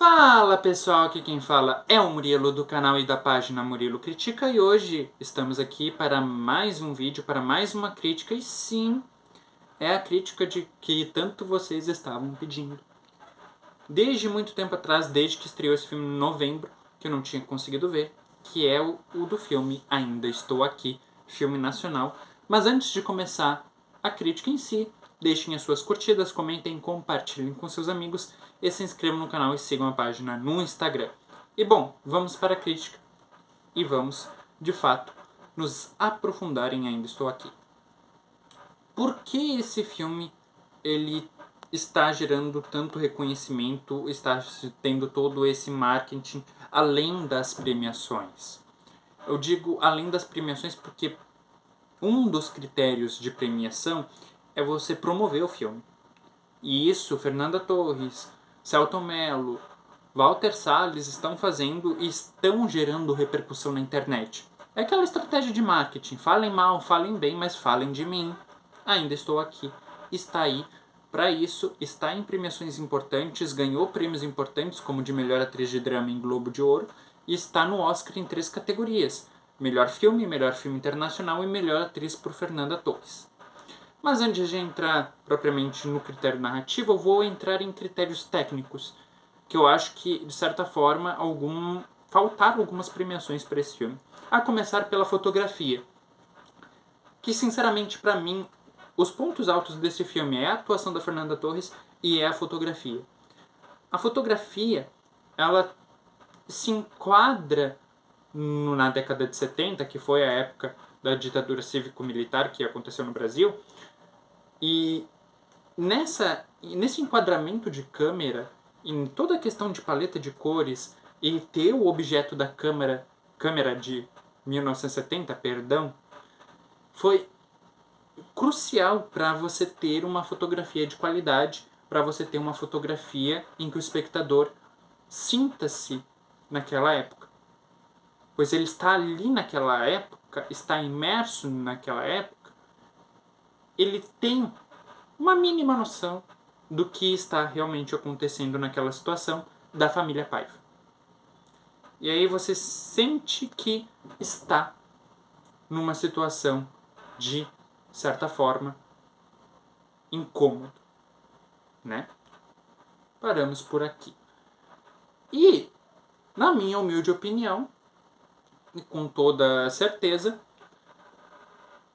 Fala pessoal, aqui quem fala é o Murilo do canal e da página Murilo Critica e hoje estamos aqui para mais um vídeo, para mais uma crítica e sim, é a crítica de que tanto vocês estavam pedindo. Desde muito tempo atrás, desde que estreou esse filme em novembro, que eu não tinha conseguido ver, que é o do filme Ainda Estou Aqui, filme nacional. Mas antes de começar a crítica em si, deixem as suas curtidas, comentem, compartilhem com seus amigos e se inscrevam no canal e sigam a página no Instagram. E bom, vamos para a crítica e vamos, de fato, nos aprofundar em Ainda Estou Aqui. Por que esse filme ele está gerando tanto reconhecimento, está tendo todo esse marketing além das premiações? Eu digo além das premiações porque um dos critérios de premiação é você promover o filme. E isso Fernanda Torres, Selton Mello, Walter Salles estão fazendo e estão gerando repercussão na internet. É aquela estratégia de marketing. Falem mal, falem bem, mas falem de mim. Ainda estou aqui. Está aí para isso, está em premiações importantes, ganhou prêmios importantes como de melhor atriz de drama em Globo de Ouro e está no Oscar em 3 categorias. Melhor filme internacional e melhor atriz por Fernanda Torres. Mas antes de entrar propriamente no critério narrativo, eu vou entrar em critérios técnicos, que eu acho que, de certa forma, faltaram algumas premiações para esse filme. A começar pela fotografia, que, sinceramente, para mim, os pontos altos desse filme é a atuação da Fernanda Torres e é a fotografia. A fotografia, ela se enquadra na década de 70, que foi a época da ditadura cívico-militar que aconteceu no Brasil, e nesse enquadramento de câmera, em toda a questão de paleta de cores e ter o objeto da câmera de 1970, perdão, foi crucial para você ter uma fotografia de qualidade, para você ter uma fotografia em que o espectador sinta-se naquela época. Pois ele está ali naquela época, está imerso naquela época, ele tem uma mínima noção do que está realmente acontecendo naquela situação da família Paiva. E aí você sente que está numa situação de certa forma incômodo, né? Paramos por aqui. E, na minha humilde opinião, e com toda certeza,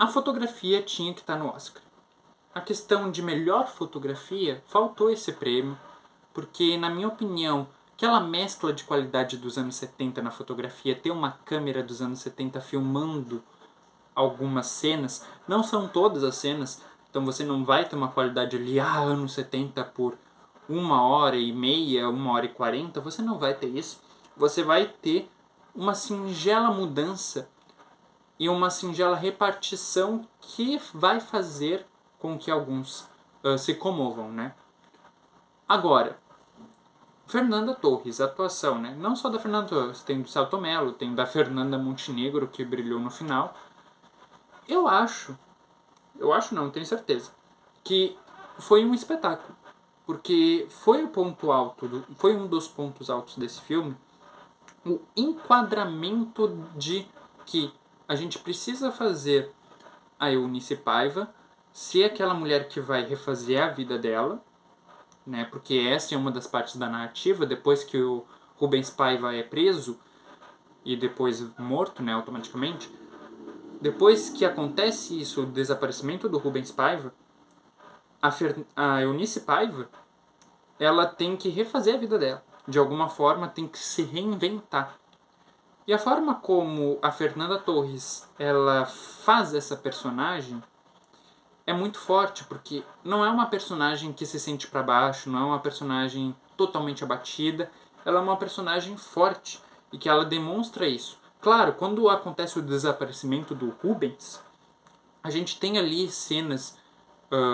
a fotografia tinha que estar no Oscar. A questão de melhor fotografia, faltou esse prêmio, porque, na minha opinião, aquela mescla de qualidade dos anos 70 na fotografia, ter uma câmera dos anos 70 filmando algumas cenas, não são todas as cenas, então você não vai ter uma qualidade ali, anos 70 por 1h30, 1h40, você não vai ter isso. Você vai ter uma singela mudança e uma singela repartição que vai fazer com que alguns se comovam, né? Agora, Fernanda Torres, a atuação, né? Não só da Fernanda Torres, tem do Selton Mello, tem da Fernanda Montenegro, que brilhou no final. Eu acho não, tenho certeza, que foi um espetáculo. Porque foi o ponto alto, foi um dos pontos altos desse filme, o enquadramento de que a gente precisa fazer a Eunice Paiva ser aquela mulher que vai refazer a vida dela, né? Porque essa é uma das partes da narrativa, depois que o Rubens Paiva é preso e depois morto, né, automaticamente. Depois que acontece isso, o desaparecimento do Rubens Paiva, a Eunice Paiva, ela tem que refazer a vida dela. De alguma forma, tem que se reinventar. E a forma como a Fernanda Torres ela faz essa personagem é muito forte, porque não é uma personagem que se sente para baixo, não é uma personagem totalmente abatida, ela é uma personagem forte e que ela demonstra isso. Claro, quando acontece o desaparecimento do Rubens, a gente tem ali cenas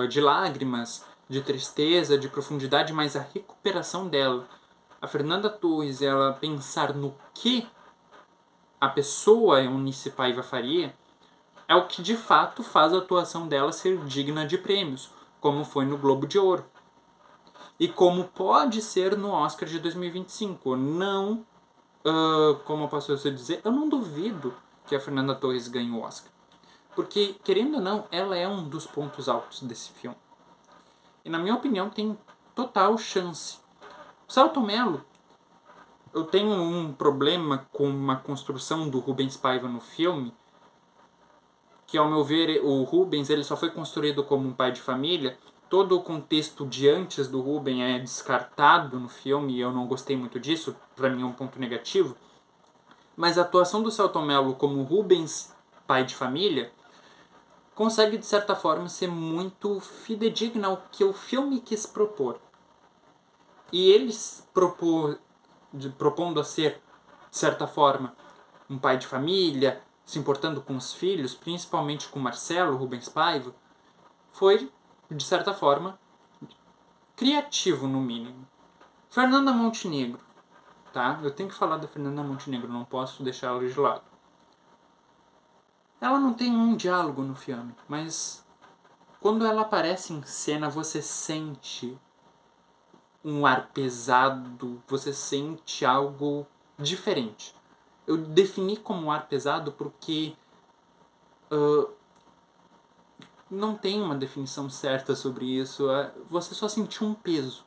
de lágrimas, de tristeza, de profundidade, mas a recuperação dela, a Fernanda Torres, ela pensar no que a pessoa Eunice Paiva faria, é o que de fato faz a atuação dela ser digna de prêmios, como foi no Globo de Ouro. E como pode ser no Oscar de 2025. Não, como eu posso dizer, eu não duvido que a Fernanda Torres ganhe o Oscar. Porque, querendo ou não, ela é um dos pontos altos desse filme. E na minha opinião tem total chance. O Selton Mello, eu tenho um problema com uma construção do Rubens Paiva no filme, que ao meu ver o Rubens ele só foi construído como um pai de família. Todo o contexto de antes do Rubens é descartado no filme e eu não gostei muito disso, pra mim é um ponto negativo. Mas a atuação do Selton Mello como Rubens, pai de família, consegue de certa forma ser muito fidedigna ao que o filme quis propor. E eles propondo a ser, de certa forma, um pai de família, se importando com os filhos, principalmente com Marcelo Rubens Paiva, foi, de certa forma, criativo no mínimo. Fernanda Montenegro, tá? Eu tenho que falar da Fernanda Montenegro, não posso deixar ela de lado. Ela não tem um diálogo no filme, mas quando ela aparece em cena você sente um ar pesado, você sente algo diferente. Eu defini como ar pesado porque não tem uma definição certa sobre isso. Você só sentiu um peso.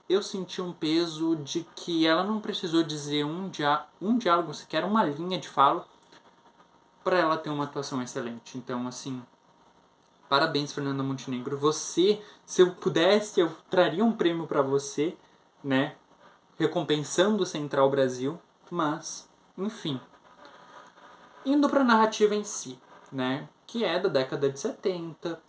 Eu senti um peso de que ela não precisou dizer um diálogo, sequer uma linha de fala, para ela ter uma atuação excelente. Então, assim, parabéns, Fernanda Montenegro. Você, se eu pudesse, eu traria um prêmio para você, né? Recompensando o Central Brasil. Mas, enfim. Indo para a narrativa em si, né? Que é da década de 70,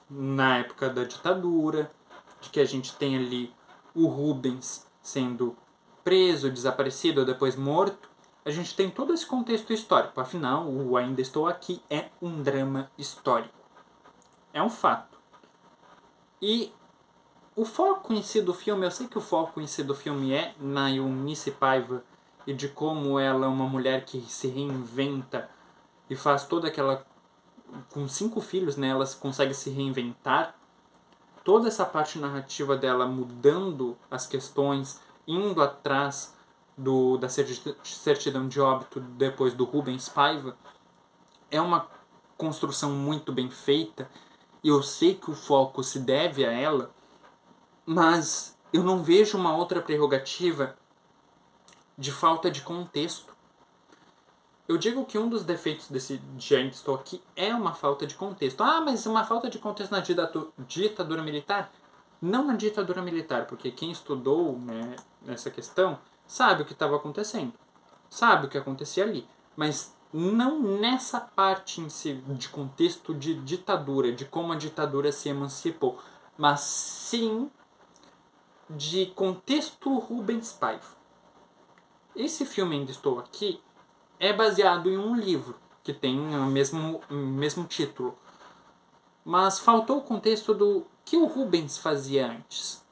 na época da ditadura, de que a gente tem ali o Rubens sendo preso, desaparecido ou depois morto. A gente tem todo esse contexto histórico. Afinal, o Ainda Estou Aqui é um drama histórico. É um fato. E o foco em si do filme, eu sei que o foco em si do filme é na Eunice Paiva e de como ela é uma mulher que se reinventa e faz toda aquela... Com 5 filhos, né, ela consegue se reinventar. Toda essa parte narrativa dela mudando as questões, indo atrás da certidão de óbito depois do Rubens Paiva, é uma construção muito bem feita. E eu sei que o foco se deve a ela, mas eu não vejo uma outra prerrogativa de falta de contexto. Eu digo que um dos defeitos de Ainda Estou Aqui é uma falta de contexto. Ah, mas uma falta de contexto na ditadura militar? Não na ditadura militar, porque quem estudou, né, nessa questão sabe o que estava acontecendo. Sabe o que acontecia ali. Mas não nessa parte em si de contexto de ditadura, de como a ditadura se emancipou, mas sim de contexto Rubens Paiva. Esse filme Ainda Estou Aqui é baseado em um livro que tem o mesmo título. Mas faltou o contexto do que o Rubens fazia antes.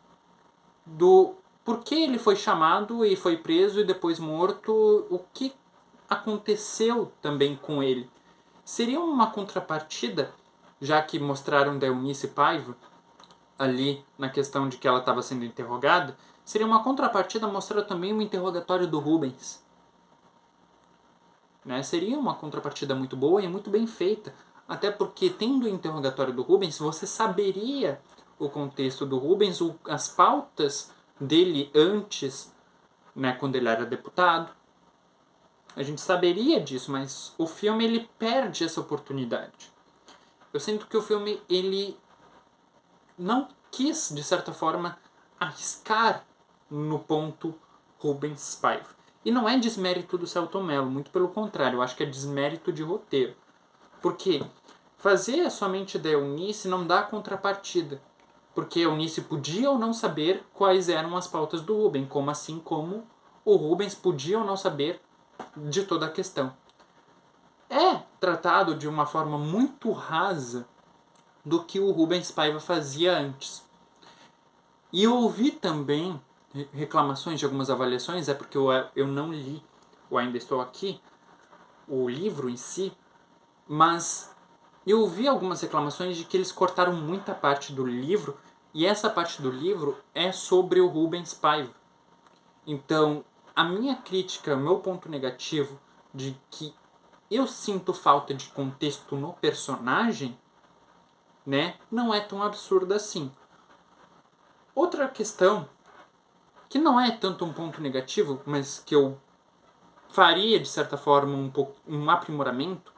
Do por que ele foi chamado e foi preso e depois morto, o que aconteceu também com ele. Seria uma contrapartida, já que mostraram da Eunice Paiva ali na questão de que ela estava sendo interrogada, seria uma contrapartida mostrar também o interrogatório do Rubens. Né? Seria uma contrapartida muito boa e muito bem feita. Até porque, tendo o interrogatório do Rubens, você saberia o contexto do Rubens, as pautas dele antes, né, quando ele era deputado. A gente saberia disso, mas o filme ele perde essa oportunidade. Eu sinto que o filme ele não quis, de certa forma, arriscar no ponto Rubens Paiva. E não é desmérito do Selton Mello, muito pelo contrário, eu acho que é desmérito de roteiro. Porque fazer somente da Eunice não dá contrapartida. Porque a Eunice podia ou não saber quais eram as pautas do Rubens, assim como o Rubens podia ou não saber de toda a questão. É tratado de uma forma muito rasa do que o Rubens Paiva fazia antes. E eu ouvi também reclamações de algumas avaliações, é porque eu não li o Ainda Estou Aqui, o livro em si, mas eu ouvi algumas reclamações de que eles cortaram muita parte do livro E essa parte do livro é sobre o Rubens Paiva. Então, a minha crítica, o meu ponto negativo de que eu sinto falta de contexto no personagem, né, não é tão absurda assim. Outra questão, que não é tanto um ponto negativo, mas que eu faria, de certa forma, um aprimoramento,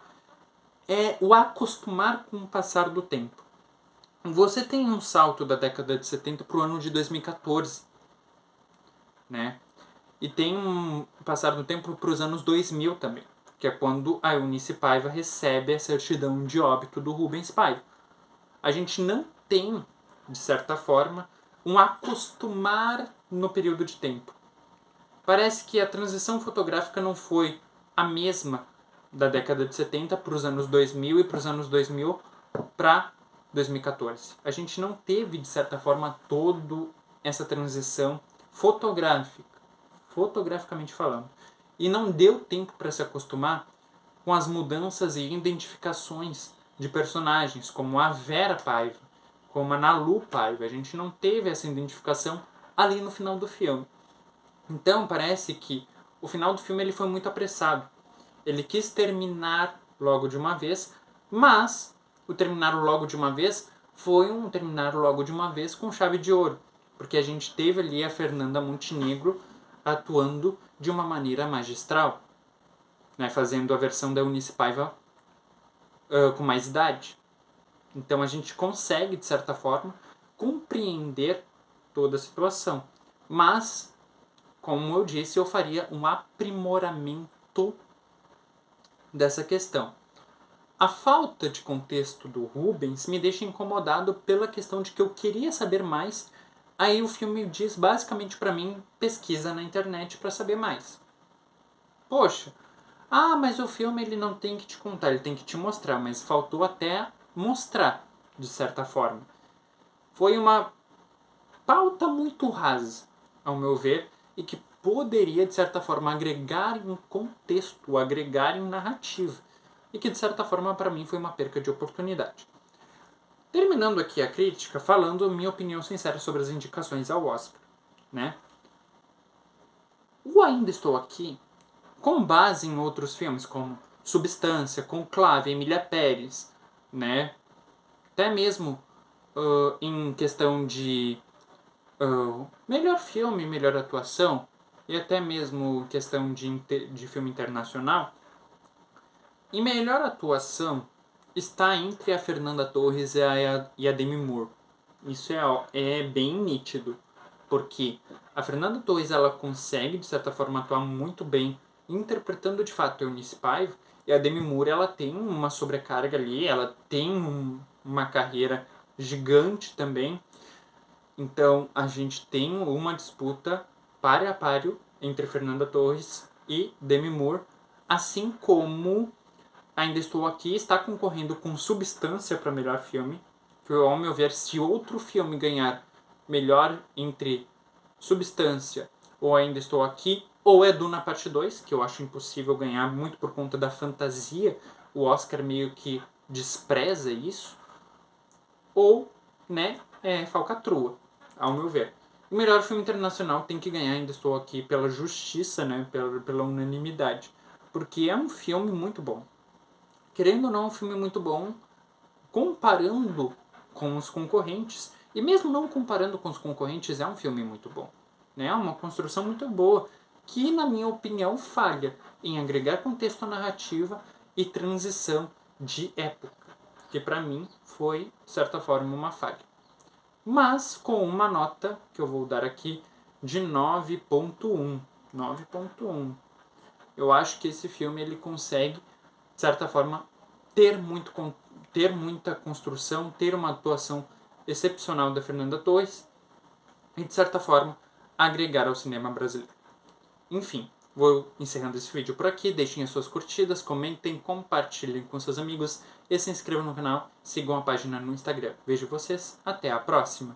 é o acostumar com o passar do tempo. Você tem um salto da década de 70 para o ano de 2014, né? E tem um passar do tempo para os anos 2000 também, que é quando a Eunice Paiva recebe a certidão de óbito do Rubens Paiva. A gente não tem, de certa forma, um acostumar no período de tempo. Parece que a transição fotográfica não foi a mesma da década de 70 para os anos 2000 e para os anos 2000 para 2014. A gente não teve, de certa forma, toda essa transição fotograficamente falando. E não deu tempo para se acostumar com as mudanças e identificações de personagens, como a Vera Paiva, como a Nalu Paiva. A gente não teve essa identificação ali no final do filme. Então parece que o final do filme ele foi muito apressado. Ele quis terminar logo de uma vez, mas o terminar logo de uma vez foi um terminar logo de uma vez com chave de ouro. Porque a gente teve ali a Fernanda Montenegro atuando de uma maneira magistral, né, fazendo a versão da Eunice Paiva com mais idade. Então a gente consegue, de certa forma, compreender toda a situação. Mas, como eu disse, eu faria um aprimoramento dessa questão. A falta de contexto do Rubens me deixa incomodado pela questão de que eu queria saber mais. Aí o filme diz basicamente para mim, pesquisa na internet para saber mais. Poxa, mas o filme ele não tem que te contar, ele tem que te mostrar, mas faltou até mostrar, de certa forma. Foi uma pauta muito rasa, ao meu ver, e que poderia, de certa forma, agregar em contexto, agregar em narrativa. E que, de certa forma, para mim foi uma perca de oportunidade. Terminando aqui a crítica, falando a minha opinião sincera sobre as indicações ao Oscar, né? O Ainda Estou Aqui, com base em outros filmes, como Substância, Conclave, Emília Pérez, né? Até mesmo em questão de melhor filme, melhor atuação, e até mesmo questão de filme internacional, em melhor atuação está entre a Fernanda Torres e a Demi Moore. Isso é bem nítido, porque a Fernanda Torres ela consegue, de certa forma, atuar muito bem, interpretando de fato a Eunice Paiva, e a Demi Moore ela tem uma sobrecarga ali, ela tem uma carreira gigante também. Então a gente tem uma disputa páreo a páreo entre Fernanda Torres e Demi Moore, assim como Ainda Estou Aqui está concorrendo com Substância para melhor filme, que ao meu ver, se outro filme ganhar melhor entre Substância ou Ainda Estou Aqui, ou é Duna Parte 2, que eu acho impossível ganhar muito por conta da fantasia, o Oscar meio que despreza isso, ou, né, Falcatrua, ao meu ver. O melhor filme internacional tem que ganhar, Ainda Estou Aqui, pela justiça, né, pela unanimidade, porque é um filme muito bom. Querendo ou não, é um filme muito bom, comparando com os concorrentes. E mesmo não comparando com os concorrentes, é um filme muito bom. Né? É uma construção muito boa, que, na minha opinião, falha em agregar contexto à narrativa e transição de época, que para mim foi, de certa forma, uma falha. Mas com uma nota, que eu vou dar aqui, de 9.1. 9.1. Eu acho que esse filme ele consegue, de certa forma, ter muita construção, ter uma atuação excepcional da Fernanda Torres e, de certa forma, agregar ao cinema brasileiro. Enfim, vou encerrando esse vídeo por aqui. Deixem as suas curtidas, comentem, compartilhem com seus amigos e se inscrevam no canal. Sigam a página no Instagram. Vejo vocês. Até a próxima!